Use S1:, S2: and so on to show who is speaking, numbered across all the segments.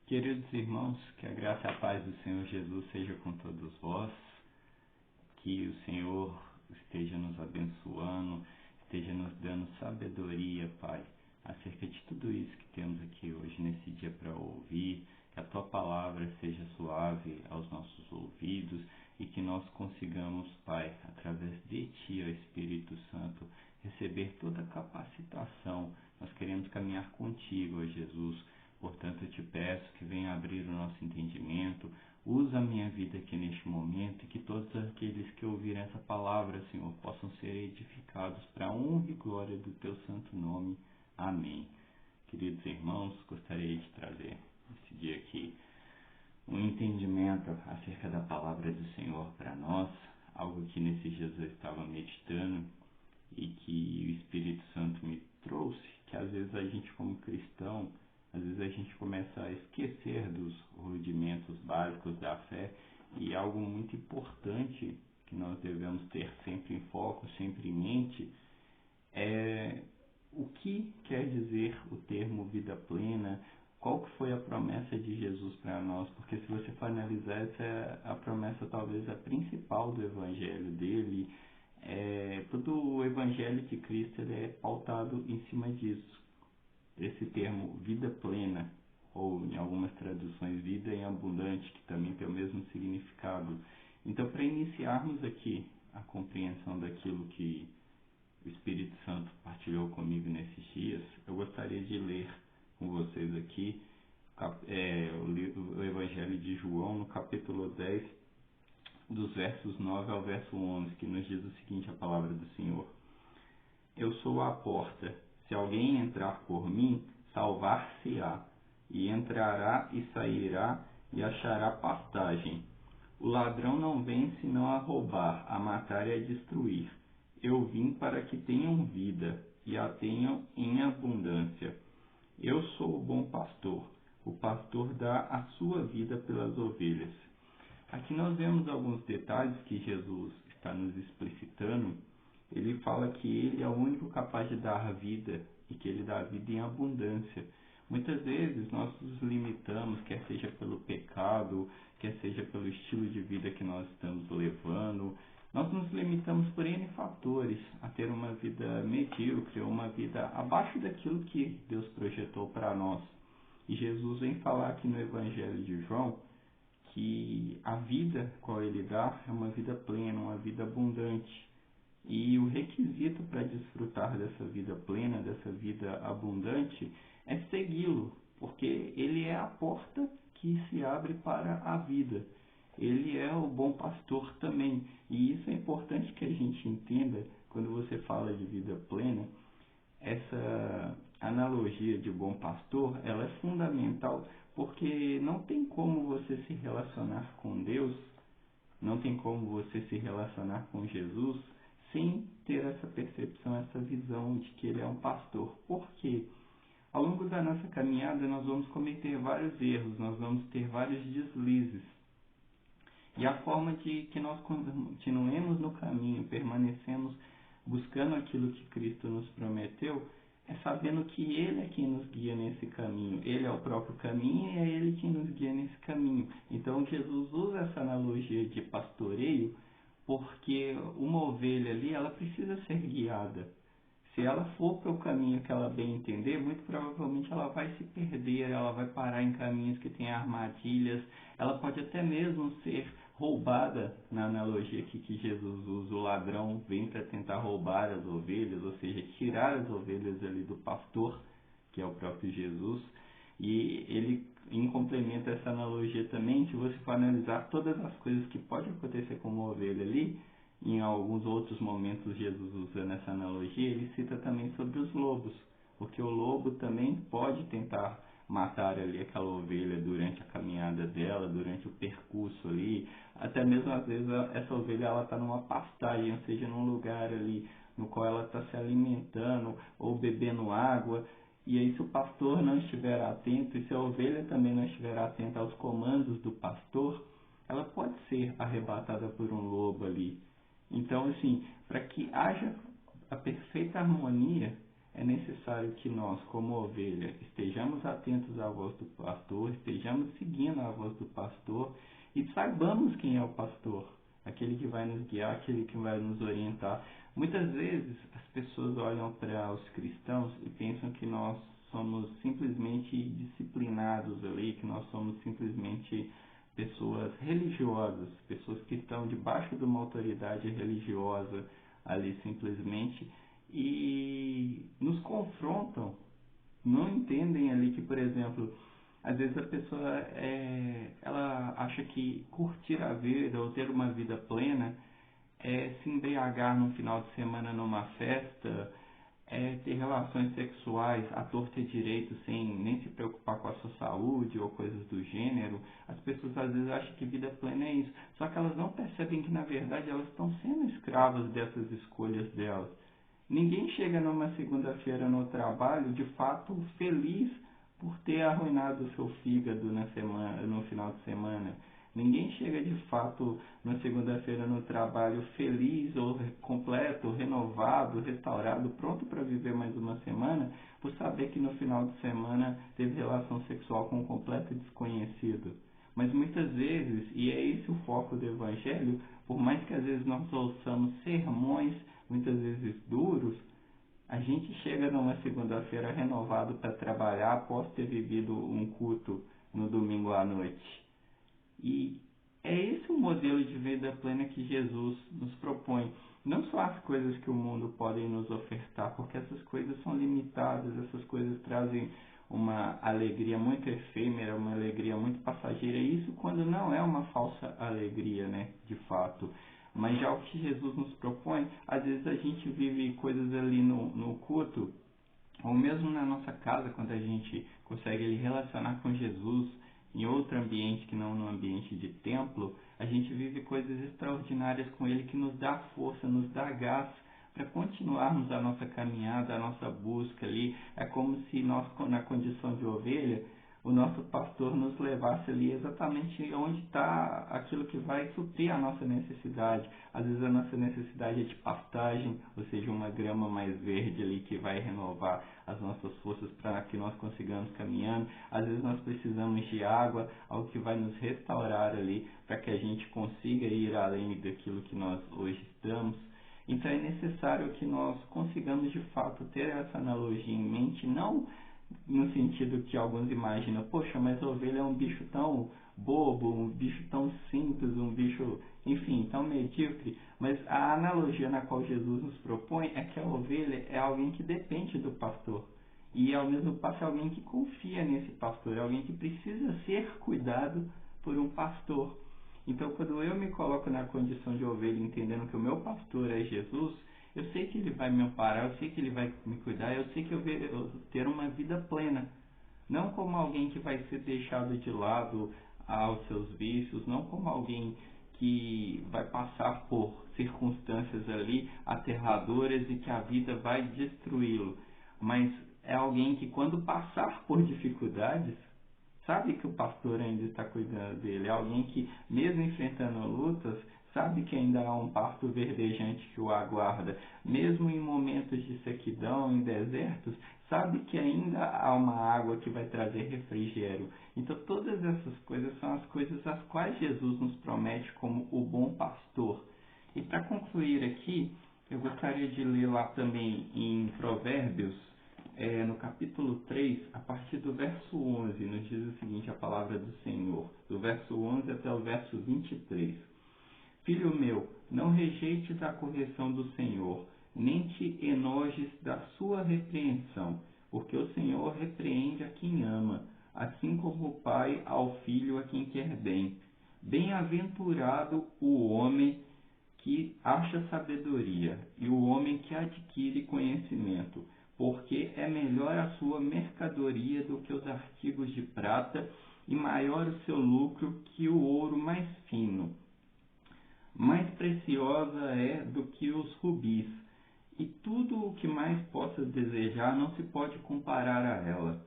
S1: Queridos irmãos, que a graça e a paz do Senhor Jesus seja com todos vós, que o Senhor esteja nos abençoando, esteja nos dando sabedoria, Pai, acerca de tudo isso que temos aqui hoje, nesse dia para ouvir, que a Tua palavra seja suave aos nossos ouvidos e que nós consigamos, Pai, através de Ti, ó Espírito Santo, receber toda a capacitação. Nós queremos caminhar contigo, ó Jesus. Portanto, eu te peço que venha abrir o nosso entendimento, usa a minha vida aqui neste momento e que todos aqueles que ouvirem essa palavra, Senhor, possam ser edificados para a honra e glória do Teu santo nome. Amém. Queridos irmãos, gostaria de trazer esse dia aqui um entendimento acerca da palavra do Senhor para nós, algo que nesses dias eu estava meditando e que o Espírito Santo me trouxe, que às vezes a gente como cristão, às vezes a gente começa a esquecer dos rudimentos básicos da fé, e algo muito importante que nós devemos ter sempre em foco, sempre em mente, é o que quer dizer o termo vida plena, qual que foi a promessa de Jesus para nós, porque se você for analisar, essa é a promessa talvez a principal do evangelho dele. Todo o evangelho de Cristo ele é pautado em cima disso. Esse termo vida plena, ou em algumas traduções vida em abundante, que também tem o mesmo significado. Então, para iniciarmos aqui a compreensão daquilo que o Espírito Santo partilhou comigo nesses dias, eu gostaria de ler com vocês aqui o Evangelho de João, no capítulo 10, dos versos 9 ao verso 11, que nos diz o seguinte, a palavra do Senhor: Eu sou a porta. Se alguém entrar por mim, salvar-se-á, e entrará e sairá, e achará pastagem. O ladrão não vem senão a roubar, a matar e a destruir. Eu vim para que tenham vida, e a tenham em abundância. Eu sou o bom pastor. O pastor dá a sua vida pelas ovelhas. Aqui nós vemos alguns detalhes que Jesus está nos explicitando. Ele fala que ele é o único capaz de dar vida e que ele dá vida em abundância. Muitas vezes nós nos limitamos, quer seja pelo pecado, quer seja pelo estilo de vida que nós estamos levando. Nós nos limitamos por N fatores a ter uma vida medíocre, uma vida abaixo daquilo que Deus projetou para nós. E Jesus vem falar aqui no Evangelho de João que a vida qual ele dá é uma vida plena, uma vida abundante. E o requisito para desfrutar dessa vida plena, dessa vida abundante, é segui-lo, porque ele é a porta que se abre para a vida. Ele é o bom pastor também. E isso é importante que a gente entenda quando você fala de vida plena. Essa analogia de bom pastor, ela é fundamental, porque não tem como você se relacionar com Deus, não tem como você se relacionar com Jesus sem ter essa percepção, essa visão de que ele é um pastor. Por quê? Ao longo da nossa caminhada nós vamos cometer vários erros, nós vamos ter vários deslizes. E a forma de que nós continuemos no caminho, permanecemos buscando aquilo que Cristo nos prometeu, é sabendo que Ele é quem nos guia nesse caminho. Ele é o próprio caminho e é Ele quem nos guia nesse caminho. Então Jesus usa essa analogia de pastoreio, porque uma ovelha ali, ela precisa ser guiada. Se ela for para o caminho que ela bem entender, muito provavelmente ela vai se perder, ela vai parar em caminhos que têm armadilhas, ela pode até mesmo ser roubada, na analogia aqui que Jesus usa. O ladrão vem para tentar roubar as ovelhas, ou seja, tirar as ovelhas ali do pastor, que é o próprio Jesus. E ele, em complemento a essa analogia também, se você for analisar todas as coisas que podem acontecer com uma ovelha ali, em alguns outros momentos Jesus usando essa analogia, ele cita também sobre os lobos, porque o lobo também pode tentar matar ali aquela ovelha durante a caminhada dela, durante o percurso ali, até mesmo às vezes essa ovelha ela está numa pastagem, ou seja, num lugar ali no qual ela está se alimentando ou bebendo água. E aí, se o pastor não estiver atento, e se a ovelha também não estiver atenta aos comandos do pastor, ela pode ser arrebatada por um lobo ali. Então, assim, para que haja a perfeita harmonia, é necessário que nós, como ovelha, estejamos atentos à voz do pastor, estejamos seguindo a voz do pastor e saibamos quem é o pastor, aquele que vai nos guiar, aquele que vai nos orientar. Muitas vezes as pessoas olham para os cristãos e pensam que nós somos simplesmente disciplinados ali, que nós somos simplesmente pessoas religiosas, pessoas que estão debaixo de uma autoridade religiosa ali simplesmente e nos confrontam, não entendem ali que, por exemplo, às vezes a pessoa ela acha que curtir a vida ou ter uma vida plena é se embriagar num final de semana numa festa, é ter relações sexuais à torta e direito sem nem se preocupar com a sua saúde ou coisas do gênero. As pessoas às vezes acham que vida plena é isso, só que elas não percebem que na verdade elas estão sendo escravas dessas escolhas delas. Ninguém chega numa segunda-feira no trabalho de fato feliz por ter arruinado o seu fígado na semana, no final de semana. Ninguém chega de fato na segunda-feira no trabalho feliz ou completo, renovado, restaurado, pronto para viver mais uma semana, por saber que no final de semana teve relação sexual com um completo desconhecido. Mas muitas vezes, e é esse o foco do Evangelho, por mais que às vezes nós ouçamos sermões, muitas vezes duros, a gente chega numa segunda-feira renovado para trabalhar após ter vivido um culto no domingo à noite. E é esse o modelo de vida plena que Jesus nos propõe. Não só as coisas que o mundo pode nos ofertar, porque essas coisas são limitadas, essas coisas trazem uma alegria muito efêmera, uma alegria muito passageira. E isso quando não é uma falsa alegria, né, de fato. Mas já o que Jesus nos propõe, às vezes a gente vive coisas ali no culto, ou mesmo na nossa casa, quando a gente consegue relacionar com Jesus em outro ambiente que não no ambiente de templo, a gente vive coisas extraordinárias com Ele que nos dá força, nos dá gás para continuarmos a nossa caminhada, a nossa busca ali. É como se nós, na condição de ovelha, o nosso pastor nos levasse ali exatamente onde está aquilo que vai suprir a nossa necessidade. Às vezes a nossa necessidade é de pastagem, ou seja, uma grama mais verde ali que vai renovar as nossas forças para que nós consigamos caminhando. Às vezes nós precisamos de água, algo que vai nos restaurar ali para que a gente consiga ir além daquilo que nós hoje estamos. Então é necessário que nós consigamos de fato ter essa analogia em mente, não no sentido que alguns imaginam, poxa, mas a ovelha é um bicho tão bobo, um bicho tão simples, um bicho, enfim, tão medíocre. Mas a analogia na qual Jesus nos propõe é que a ovelha é alguém que depende do pastor. E ao mesmo passo é alguém que confia nesse pastor, é alguém que precisa ser cuidado por um pastor. Então, quando eu me coloco na condição de ovelha, entendendo que o meu pastor é Jesus, eu sei que Ele vai me amparar, eu sei que Ele vai me cuidar, eu sei que eu vou ter uma vida plena. Não como alguém que vai ser deixado de lado aos seus vícios, não como alguém que vai passar por circunstâncias ali aterradoras e que a vida vai destruí-lo. Mas é alguém que quando passar por dificuldades, sabe que o pastor ainda está cuidando dele. É alguém que, mesmo enfrentando lutas, sabe que ainda há um pasto verdejante que o aguarda. Mesmo em momentos de sequidão, em desertos, sabe que ainda há uma água que vai trazer refrigério. Então, todas essas coisas são as coisas às quais Jesus nos promete como o bom pastor. E para concluir aqui, eu gostaria de ler lá também em Provérbios, no capítulo 3, a partir do verso 11, nos diz o seguinte, a palavra do Senhor, do verso 11 até o verso 23. Filho meu, não rejeites a correção do Senhor, nem te enojes da sua repreensão, porque o Senhor repreende a quem ama, assim como o pai ao filho a quem quer bem. Bem-aventurado o homem que acha sabedoria e o homem que adquire conhecimento, porque é melhor a sua mercadoria do que os artigos de prata e maior o seu lucro que o ouro mais fino. Mais preciosa é do que os rubis, e tudo o que mais possas desejar não se pode comparar a ela.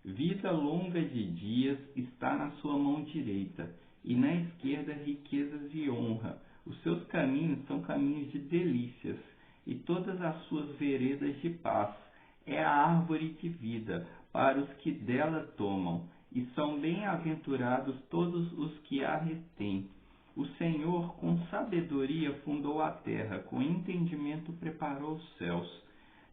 S1: Vida longa de dias está na sua mão direita, e na esquerda riquezas e honra. Os seus caminhos são caminhos de delícias, e todas as suas veredas de paz. é a árvore de vida para os que dela tomam, e são bem-aventurados todos os que a retêm. O Senhor, com sabedoria, fundou a terra, com entendimento preparou os céus.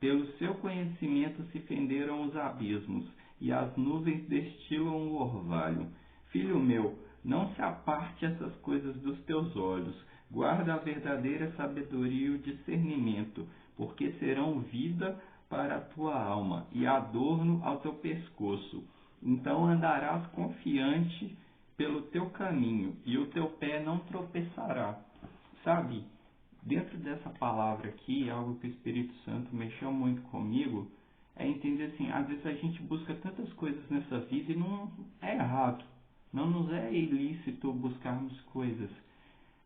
S1: Pelo seu conhecimento se fenderam os abismos, e as nuvens destilam o orvalho. Filho meu, não se aparte essas coisas dos teus olhos. Guarda a verdadeira sabedoria e o discernimento, porque serão vida para a tua alma e adorno ao teu pescoço. Então andarás confiante pelo teu caminho, e o teu pé não tropeçará. Sabe, dentro dessa palavra aqui, algo que o Espírito Santo mexeu muito comigo, é entender assim, às vezes a gente busca tantas coisas nessa vida e não é errado, não nos é ilícito buscarmos coisas.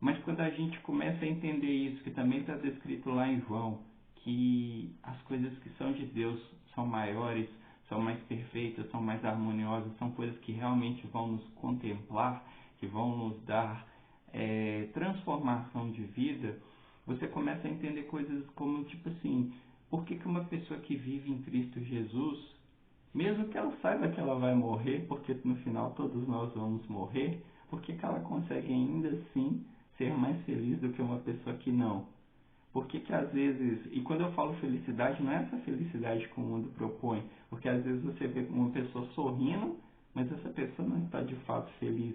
S1: Mas quando a gente começa a entender isso, que também está descrito lá em João, que as coisas que são de Deus são maiores, são mais perfeitas, são mais harmoniosas, são coisas que realmente vão nos contemplar, que vão nos dar transformação de vida, você começa a entender coisas como, tipo assim, por que uma pessoa que vive em Cristo Jesus, mesmo que ela saiba que ela vai morrer, porque no final todos nós vamos morrer, por que ela consegue ainda assim ser mais feliz do que uma pessoa que não? Por que às vezes, e quando eu falo felicidade, não é essa felicidade que o mundo propõe, porque às vezes você vê uma pessoa sorrindo, mas essa pessoa não está de fato feliz.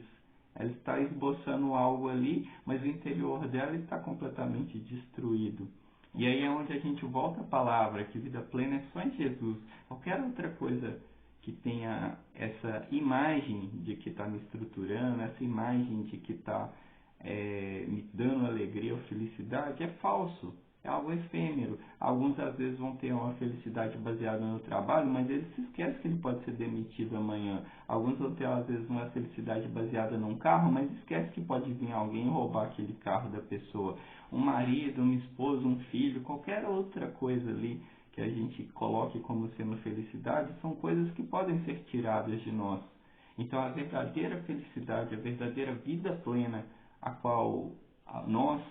S1: Ela está esboçando algo ali, mas o interior dela está completamente destruído. E aí é onde a gente volta à palavra, que vida plena é só em Jesus. Qualquer outra coisa que tenha essa imagem de que está me estruturando, essa imagem de que está me dando alegria ou felicidade, é falso, é algo efêmero. Alguns às vezes vão ter uma felicidade baseada no trabalho, mas eles se esquecem que ele pode ser demitido amanhã. Alguns vão ter às vezes uma felicidade baseada num carro, mas esquece que pode vir alguém roubar aquele carro da pessoa. Um marido, uma esposa, um filho, qualquer outra coisa ali que a gente coloque como sendo felicidade, são coisas que podem ser tiradas de nós. Então a verdadeira felicidade, a verdadeira vida plena, a qual nós,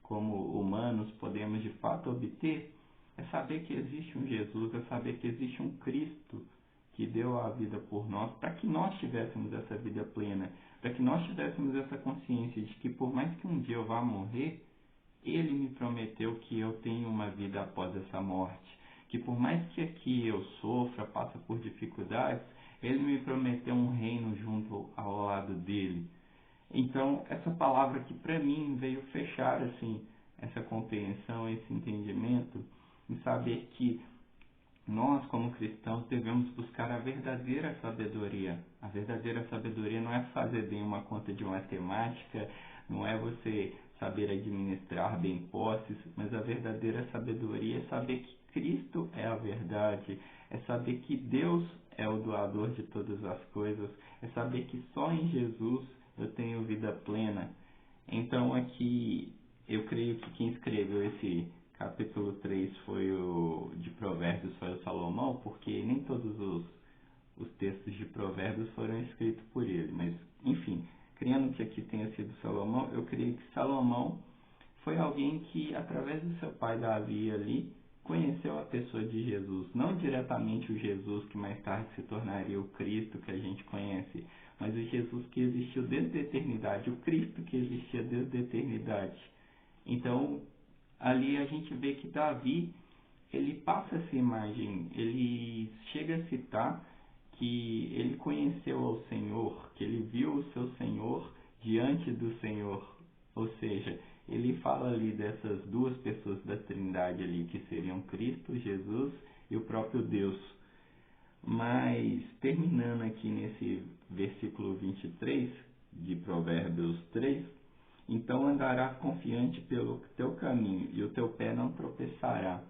S1: como humanos, podemos de fato obter, é saber que existe um Jesus, é saber que existe um Cristo que deu a vida por nós, para que nós tivéssemos essa vida plena, para que nós tivéssemos essa consciência de que por mais que um dia eu vá morrer, Ele me prometeu que eu tenho uma vida após essa morte, que por mais que aqui eu sofra, passe por dificuldades, Ele me prometeu um reino junto ao lado dele. Então, essa palavra aqui para mim veio fechar assim essa compreensão, esse entendimento, em saber que nós, como cristãos, devemos buscar a verdadeira sabedoria. A verdadeira sabedoria não é fazer bem uma conta de matemática, não é você saber administrar bem posses, mas a verdadeira sabedoria é saber que Cristo é a verdade, é saber que Deus é o doador de todas as coisas, é saber que só em Jesus eu tenho vida plena. Então aqui eu creio que quem escreveu esse capítulo 3 de Provérbios foi o Salomão, porque nem todos os textos de Provérbios foram escritos por ele, mas enfim, crendo que aqui tenha sido Salomão, eu creio que Salomão foi alguém que, através do seu pai Davi ali, conheceu a pessoa de Jesus, não diretamente o Jesus que mais tarde se tornaria o Cristo que a gente conhece, mas o Jesus que existiu desde a eternidade, o Cristo que existia desde a eternidade. Então, ali a gente vê que Davi, ele passa essa imagem, ele chega a citar que ele conheceu ao Senhor, que ele viu o seu Senhor diante do Senhor, ou seja, ele fala ali dessas duas pessoas da Trindade ali, que seriam Cristo, Jesus e o próprio Deus. Mas, terminando aqui nesse versículo 23 de Provérbios 3, então andarás confiante pelo teu caminho, e o teu pé não tropeçará.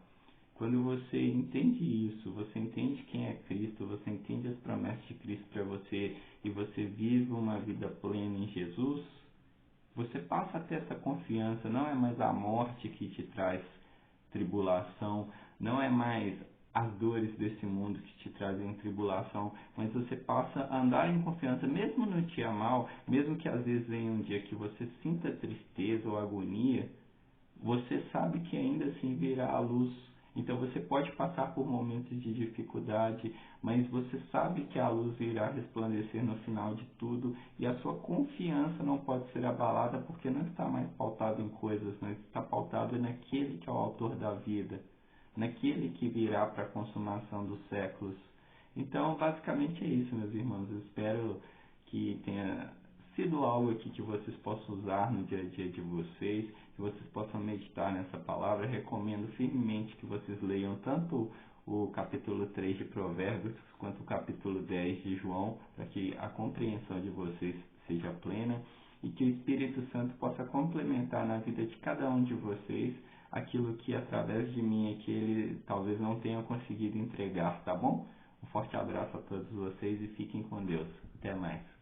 S1: Quando você entende isso, você entende quem é Cristo, você entende as promessas de Cristo para você, e você vive uma vida plena em Jesus, você passa a ter essa confiança. Não é mais a morte que te traz tribulação, não é mais as dores desse mundo que te trazem tribulação, mas você passa a andar em confiança, mesmo no dia mal, mesmo que às vezes venha um dia que você sinta tristeza ou agonia, você sabe que ainda assim virá a luz. Então você pode passar por momentos de dificuldade, mas você sabe que a luz irá resplandecer no final de tudo e a sua confiança não pode ser abalada porque não está mais pautado em coisas, mas está pautado naquele que é o autor da vida, naquele que virá para a consumação dos séculos. Então, basicamente é isso, meus irmãos. Eu espero que tenha sido algo aqui que vocês possam usar no dia a dia de vocês, que vocês possam meditar nessa palavra. Eu recomendo firmemente que vocês leiam tanto o capítulo 3 de Provérbios quanto o capítulo 10 de João, para que a compreensão de vocês seja plena e que o Espírito Santo possa complementar na vida de cada um de vocês aquilo que através de mim é que ele talvez não tenha conseguido entregar, tá bom? Um forte abraço a todos vocês e fiquem com Deus. Até mais.